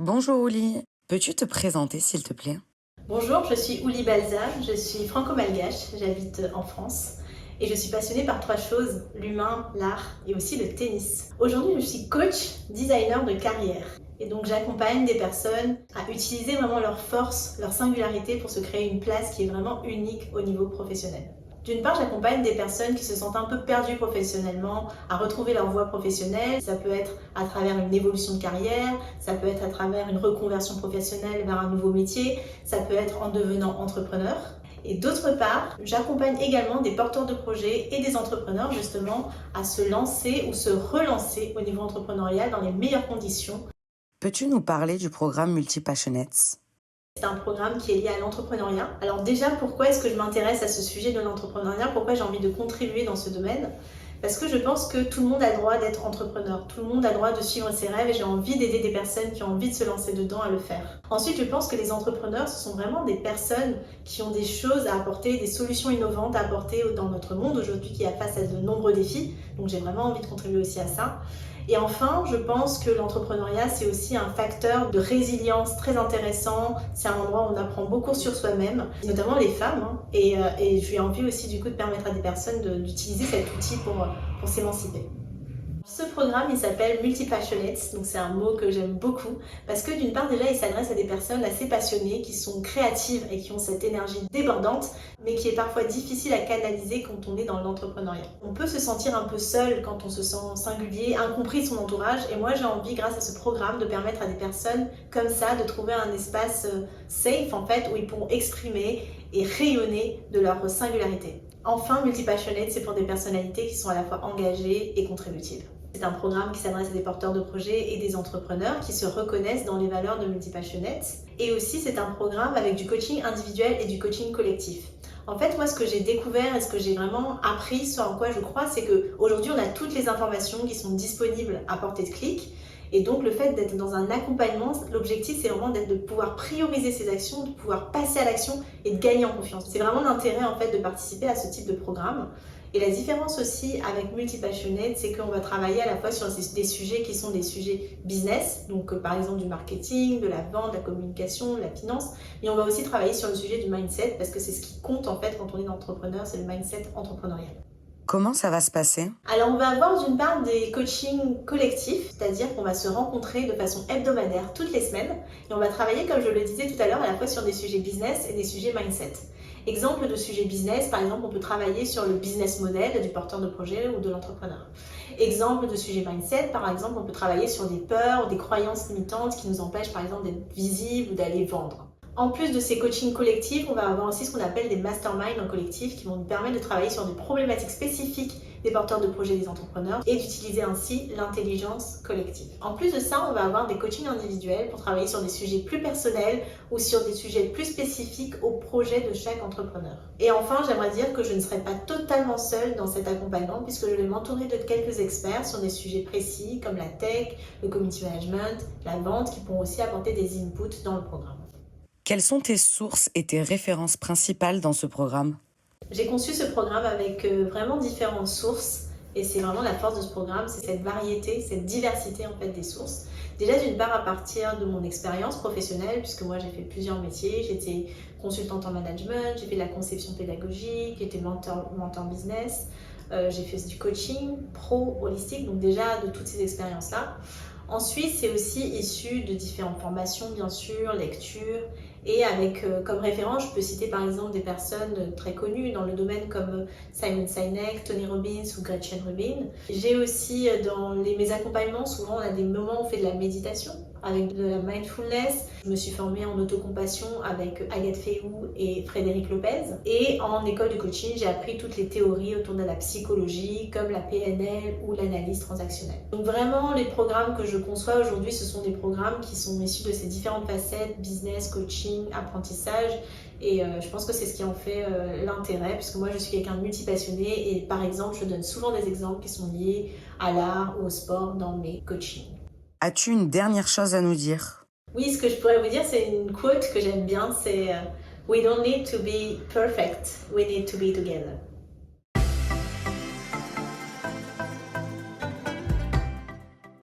Bonjour Ouli, peux-tu te présenter s'il te plaît? Bonjour, je suis Ouli Balza, je suis franco-malgache, j'habite en France et je suis passionnée par trois choses, l'humain, l'art et aussi le tennis. Aujourd'hui, je suis coach, designer de carrière et donc j'accompagne des personnes à utiliser vraiment leur force, leur singularité pour se créer une place qui est vraiment unique au niveau professionnel. D'une part, j'accompagne des personnes qui se sentent un peu perdues professionnellement à retrouver leur voie professionnelle. Ça peut être à travers une évolution de carrière, ça peut être à travers une reconversion professionnelle vers un nouveau métier, ça peut être en devenant entrepreneur. Et d'autre part, j'accompagne également des porteurs de projets et des entrepreneurs justement à se lancer ou se relancer au niveau entrepreneurial dans les meilleures conditions. Peux-tu nous parler du programme Multipassionates? C'est un programme qui est lié à l'entrepreneuriat. Alors déjà, pourquoi est-ce que je m'intéresse à ce sujet de l'entrepreneuriat? Pourquoi j'ai envie de contribuer dans ce domaine? Parce que je pense que tout le monde a le droit d'être entrepreneur, tout le monde a le droit de suivre ses rêves et j'ai envie d'aider des personnes qui ont envie de se lancer dedans à le faire. Ensuite, je pense que les entrepreneurs, ce sont vraiment des personnes qui ont des choses à apporter, des solutions innovantes à apporter dans notre monde aujourd'hui qui est face à de nombreux défis. Donc j'ai vraiment envie de contribuer aussi à ça. Et enfin, je pense que l'entrepreneuriat, c'est aussi un facteur de résilience très intéressant. C'est un endroit où on apprend beaucoup sur soi-même, notamment les femmes. Et j'ai envie aussi du coup de permettre à des personnes d'utiliser cet outil pour s'émanciper. Ce programme, il s'appelle Multipassionates, donc c'est un mot que j'aime beaucoup, parce que d'une part déjà, il s'adresse à des personnes assez passionnées, qui sont créatives et qui ont cette énergie débordante, mais qui est parfois difficile à canaliser quand on est dans l'entrepreneuriat. On peut se sentir un peu seul quand on se sent singulier, incompris de son entourage, et moi j'ai envie, grâce à ce programme, de permettre à des personnes comme ça de trouver un espace safe en fait, où ils pourront exprimer et rayonner de leur singularité. Enfin, Multipassionate, c'est pour des personnalités qui sont à la fois engagées et contributives. C'est un programme qui s'adresse à des porteurs de projets et des entrepreneurs qui se reconnaissent dans les valeurs de Multipassionate. Et aussi, c'est un programme avec du coaching individuel et du coaching collectif. En fait, moi, ce que j'ai découvert et ce que j'ai vraiment appris, ce en quoi je crois, c'est qu'aujourd'hui, on a toutes les informations qui sont disponibles à portée de clic. Et donc, le fait d'être dans un accompagnement, l'objectif, c'est vraiment de pouvoir prioriser ses actions, de pouvoir passer à l'action et de gagner en confiance. C'est vraiment l'intérêt, en fait, de participer à ce type de programme. Et la différence aussi avec Multipassionate, c'est qu'on va travailler à la fois sur des sujets qui sont des sujets business, donc par exemple du marketing, de la vente, de la communication, de la finance, mais on va aussi travailler sur le sujet du mindset, parce que c'est ce qui compte en fait quand on est entrepreneur, c'est le mindset entrepreneurial. Comment ça va se passer? Alors, on va avoir d'une part des coachings collectifs, c'est-à-dire qu'on va se rencontrer de façon hebdomadaire toutes les semaines et on va travailler, comme je le disais tout à l'heure, à la fois sur des sujets business et des sujets mindset. Exemple de sujet business, par exemple, on peut travailler sur le business model du porteur de projet ou de l'entrepreneur. Exemple de sujet mindset, par exemple, on peut travailler sur des peurs ou des croyances limitantes qui nous empêchent, par exemple, d'être visibles ou d'aller vendre. En plus de ces coachings collectifs, on va avoir aussi ce qu'on appelle des masterminds en collectif qui vont nous permettre de travailler sur des problématiques spécifiques des porteurs de projets et des entrepreneurs et d'utiliser ainsi l'intelligence collective. En plus de ça, on va avoir des coachings individuels pour travailler sur des sujets plus personnels ou sur des sujets plus spécifiques au projet de chaque entrepreneur. Et enfin, j'aimerais dire que je ne serai pas totalement seule dans cet accompagnement puisque je vais m'entourer de quelques experts sur des sujets précis comme la tech, le community management, la vente qui pourront aussi apporter des inputs dans le programme. Quelles sont tes sources et tes références principales dans ce programme? J'ai conçu ce programme avec vraiment différentes sources et c'est vraiment la force de ce programme, c'est cette variété, cette diversité en fait des sources. Déjà d'une part à partir de mon expérience professionnelle, puisque moi j'ai fait plusieurs métiers, j'étais consultante en management, j'ai fait de la conception pédagogique, j'étais mentor business, j'ai fait du coaching pro holistique, donc déjà de toutes ces expériences-là. Ensuite, c'est aussi issu de différentes formations, bien sûr, lectures. Et avec comme référence, je peux citer par exemple des personnes très connues dans le domaine comme Simon Sinek, Tony Robbins ou Gretchen Rubin. J'ai aussi dans mes accompagnements, souvent on a des moments où on fait de la méditation avec de la mindfulness. Je me suis formée en autocompassion avec Agathe Féhou et Frédéric Lopez. Et en école de coaching, j'ai appris toutes les théories autour de la psychologie, comme la PNL ou l'analyse transactionnelle. Donc vraiment, les programmes que je conçois aujourd'hui, ce sont des programmes qui sont issus de ces différentes facettes, business, coaching, apprentissage. Et je pense que c'est ce qui en fait l'intérêt, puisque moi je suis quelqu'un de multipassionné et par exemple, je donne souvent des exemples qui sont liés à l'art ou au sport dans mes coachings. As-tu une dernière chose à nous dire? Oui, ce que je pourrais vous dire, c'est une quote que j'aime bien, c'est We don't need to be perfect, we need to be together.